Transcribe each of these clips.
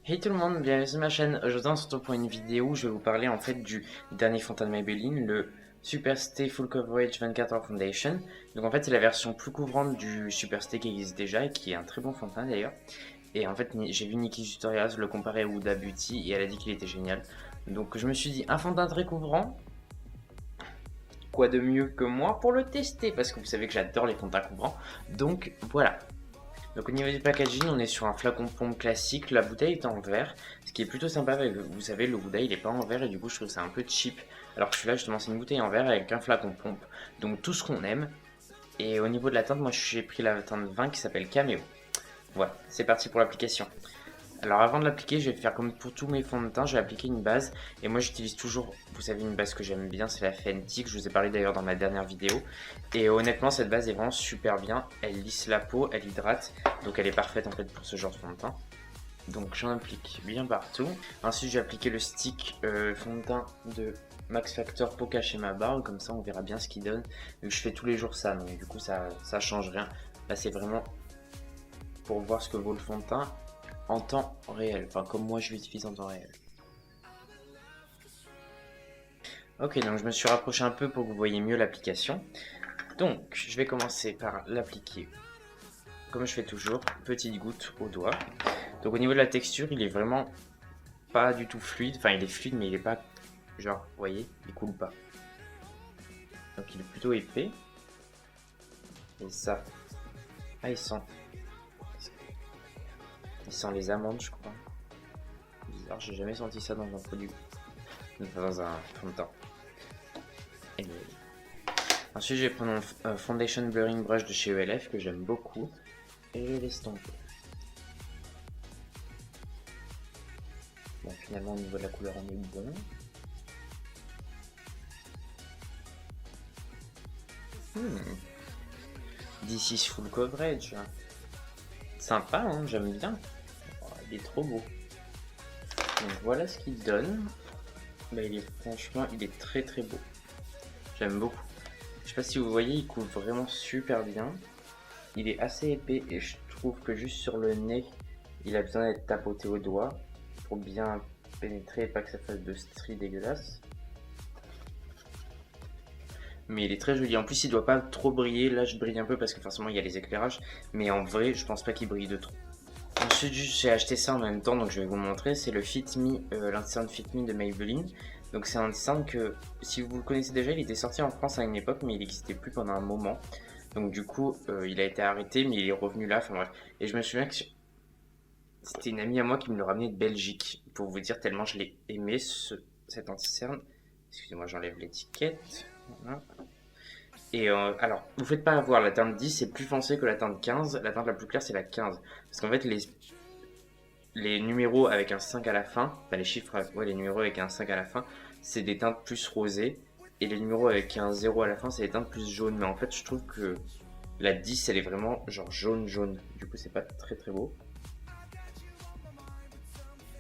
Hey tout le monde, bienvenue sur ma chaîne. Aujourd'hui on se retrouve pour une vidéo où je vais vous parler en fait du dernier fond de teint de Maybelline, le Super Stay Full Coverage 24 Hour Foundation. Donc en fait c'est la version plus couvrante du Super Stay qui existe déjà et qui est un très bon fond de teint d'ailleurs. Et en fait j'ai vu Nikki Tutorials le comparer à Huda Beauty et elle a dit qu'il était génial. Donc je me suis dit un fond de teint très couvrant, quoi de mieux que moi pour le tester parce que vous savez que j'adore les fonds de teint couvrants. Donc voilà. Donc au niveau du packaging, on est sur un flacon pompe classique, la bouteille est en verre, ce qui est plutôt sympa, avec, vous savez le Huda il est pas en verre et du coup je trouve ça un peu cheap, alors que celui-là justement c'est une bouteille en verre avec un flacon pompe, donc tout ce qu'on aime. Et au niveau de la teinte, moi j'ai pris la teinte 20 qui s'appelle Cameo. Voilà, c'est parti pour l'application. Alors avant de l'appliquer, je vais faire comme pour tous mes fonds de teint, je vais appliquer une base. Et moi j'utilise toujours, vous savez, une base que j'aime bien, c'est la Fenty, que je vous ai parlé d'ailleurs dans ma dernière vidéo. Et honnêtement, cette base est vraiment super bien. Elle lisse la peau, elle hydrate, donc elle est parfaite en fait pour ce genre de fond de teint. Donc j'en applique bien partout. Ensuite j'ai appliqué le stick fond de teint de Max Factor pour cacher ma barbe, comme ça on verra bien ce qu'il donne. Vu que je fais tous les jours ça, donc du coup ça change rien. Là c'est vraiment pour voir ce que vaut le fond de teint en temps réel, enfin comme moi je l'utilise en temps réel. Ok, donc je me suis rapproché un peu pour que vous voyez mieux l'application. Donc je vais commencer par l'appliquer comme je fais toujours, petite goutte au doigt. Donc au niveau de la texture, il est vraiment pas du tout fluide, enfin il est fluide mais il est pas genre, vous voyez, il coule pas. Donc il est plutôt épais. Et ça, ah il sent les amandes je crois. Bizarre, j'ai jamais senti ça dans un produit, dans un fond de teint. Ensuite, je vais prendre un Foundation Blurring Brush de chez ELF que j'aime beaucoup et je vais l'estomper. Bon, finalement, au niveau de la couleur, on est bon. This is full coverage. Sympa, hein, j'aime bien. Oh, il est trop beau. Donc voilà ce qu'il donne. Bah, franchement, il est très très beau. J'aime beaucoup. Je sais pas si vous voyez, il coule vraiment super bien. Il est assez épais et je trouve que juste sur le nez, il a besoin d'être tapoté au doigt pour bien pénétrer et pas que ça fasse de stries dégueulasses. Mais il est très joli. En plus, il doit pas trop briller. Là, je brille un peu parce que forcément, il y a les éclairages. Mais en vrai, je pense pas qu'il brille de trop. Ensuite, j'ai acheté ça en même temps, donc je vais vous le montrer. C'est le Fit Me, l'anti-cerne Fit Me de Maybelline. Donc c'est un anti-cerne que, si vous le connaissez déjà, il était sorti en France à une époque, mais il n'existait plus pendant un moment. Donc du coup, il a été arrêté, mais il est revenu là. Enfin bref. Et je me souviens que c'était une amie à moi qui me le ramenait de Belgique. Pour vous dire tellement je l'ai aimé, cet anti-cerne. Excusez-moi, j'enlève l'étiquette. Voilà. Et alors, vous faites pas avoir la teinte 10, c'est plus foncé que la teinte 15. La teinte la plus claire, c'est la 15. Parce qu'en fait, les numéros avec un 5 à la fin, enfin les chiffres, ouais, les numéros avec un 5 à la fin, c'est des teintes plus rosées. Et les numéros avec un 0 à la fin, c'est des teintes plus jaunes. Mais en fait, je trouve que la 10, elle est vraiment genre jaune-jaune. Du coup, c'est pas très très beau.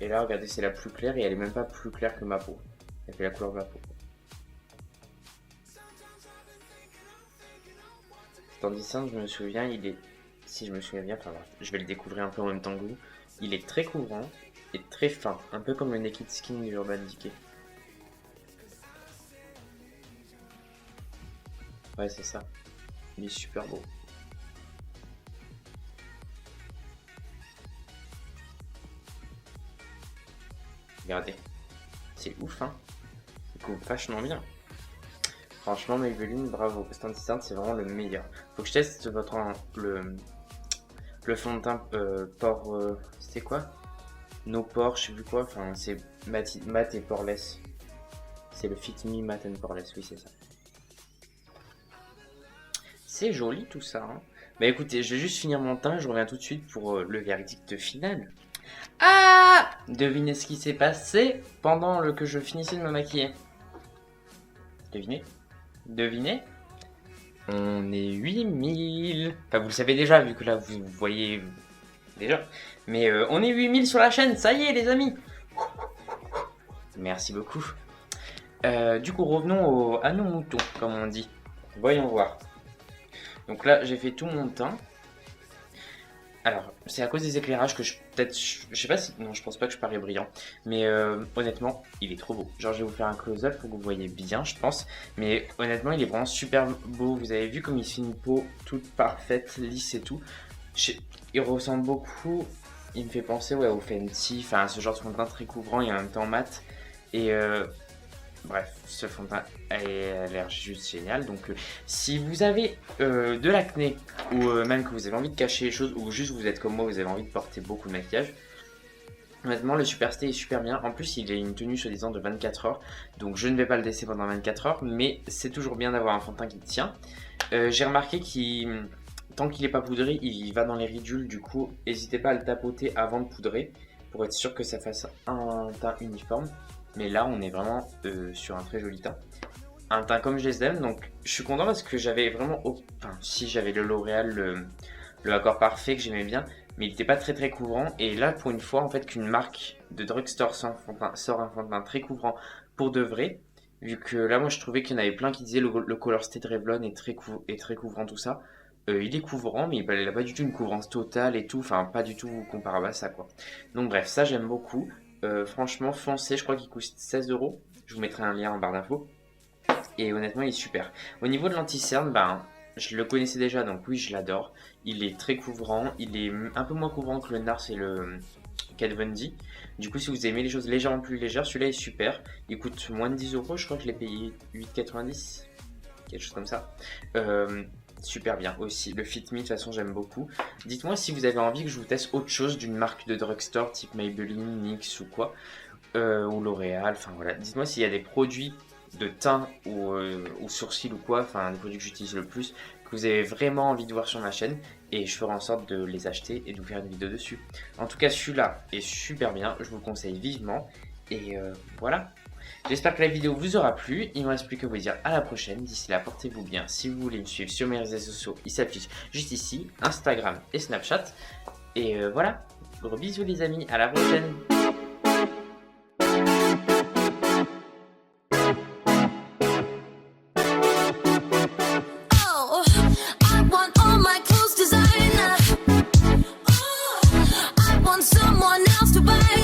Et là, regardez, c'est la plus claire et elle est même pas plus claire que ma peau. Elle fait la couleur de ma peau. Tandis que je me souviens, il est, si je me souviens bien, enfin je vais le découvrir un peu en même temps que vous, il est très couvrant et très fin, un peu comme le Naked Skin de Urban Decay. Ouais, c'est ça. Il est super beau. Regardez, c'est ouf, hein. Il couvre vachement bien. Franchement, Maybelline, bravo. Cet anti-cerne, c'est vraiment le meilleur. Faut que je teste le fond de teint pore. C'était quoi? No pores, je sais plus quoi. Enfin, c'est mat et poreless. C'est le Fit Me Matte and Poreless, oui, c'est ça. C'est joli tout ça, hein. Bah écoutez, je vais juste finir mon teint, je reviens tout de suite pour le verdict final. Ah! Devinez ce qui s'est passé pendant que je finissais de me maquiller. Devinez? Devinez? On est 8000. Enfin, vous le savez déjà, vu que là, vous voyez déjà. Mais on est 8000 sur la chaîne, ça y est, les amis. Merci beaucoup. Du coup, revenons à nos moutons, comme on dit. Voyons voir. Donc là, j'ai fait tout mon teint. Alors, c'est à cause des éclairages que je sais pas si, non, je pense pas que je parais brillant, mais honnêtement, il est trop beau. Genre, je vais vous faire un close-up pour que vous voyez bien, je pense, mais honnêtement, il est vraiment super beau. Vous avez vu comme il fait une peau toute parfaite, lisse et tout. Il ressemble beaucoup, il me fait penser ouais, au Fenty, enfin, ce genre de fond de teint très couvrant et en même temps mat. Et bref, ce fond de teint a l'air juste génial. Donc, si vous avez de l'acné ou même que vous avez envie de cacher les choses ou juste vous êtes comme moi, vous avez envie de porter beaucoup de maquillage, honnêtement, le Superstay est super bien. En plus, il a une tenue soi-disant de 24 heures. Donc, je ne vais pas le laisser pendant 24 heures, mais c'est toujours bien d'avoir un fond de teint qui tient. J'ai remarqué qu'il, tant qu'il n'est pas poudré, il va dans les ridules. Du coup, n'hésitez pas à le tapoter avant de poudrer pour être sûr que ça fasse un teint uniforme. Mais là, on est vraiment sur un très joli teint. Un teint comme je les aime, donc je suis content parce que j'avais vraiment... Enfin, si j'avais le L'Oréal, le Accord Parfait que j'aimais bien, mais il n'était pas très couvrant. Et là, pour une fois, en fait, qu'une marque de drugstore sort un fond de teint très couvrant pour de vrai, vu que là, moi, je trouvais qu'il y en avait plein qui disaient le Color Stay de Revlon est très couvrant, tout ça. Il est couvrant, mais il n'a pas du tout une couvrance totale et tout, enfin, pas du tout comparable à ça, quoi. Donc bref, ça, j'aime beaucoup. Franchement, foncez, je crois qu'il coûte 16 euros. Je vous mettrai un lien en barre d'infos. Et honnêtement, il est super. Au niveau de l'anti-cerne, ben, je le connaissais déjà, donc oui, je l'adore. Il est très couvrant, il est un peu moins couvrant que le NARS et le Kat Von D. Du coup, si vous aimez les choses légèrement plus légères, celui-là est super. Il coûte moins de 10 euros, je crois que je l'ai payé 8,90, quelque chose comme ça. Super bien aussi. Le Fit Me, de toute façon, j'aime beaucoup. Dites-moi si vous avez envie que je vous teste autre chose d'une marque de drugstore type Maybelline, NYX ou quoi, ou L'Oréal, enfin voilà. Dites-moi s'il y a des produits de teint ou sourcils ou quoi, enfin des produits que j'utilise le plus, que vous avez vraiment envie de voir sur ma chaîne et je ferai en sorte de les acheter et de vous faire une vidéo dessus. En tout cas, celui-là est super bien, je vous le conseille vivement et voilà. J'espère que la vidéo vous aura plu. Il ne me reste plus qu'à vous dire à la prochaine. D'ici là, portez-vous bien. Si vous voulez me suivre sur mes réseaux sociaux, ils s'affichent juste ici, Instagram et Snapchat. Et voilà, gros bisous les amis, à la prochaine. Oh, I want all my clothes designer. Oh, I want someone else to buy.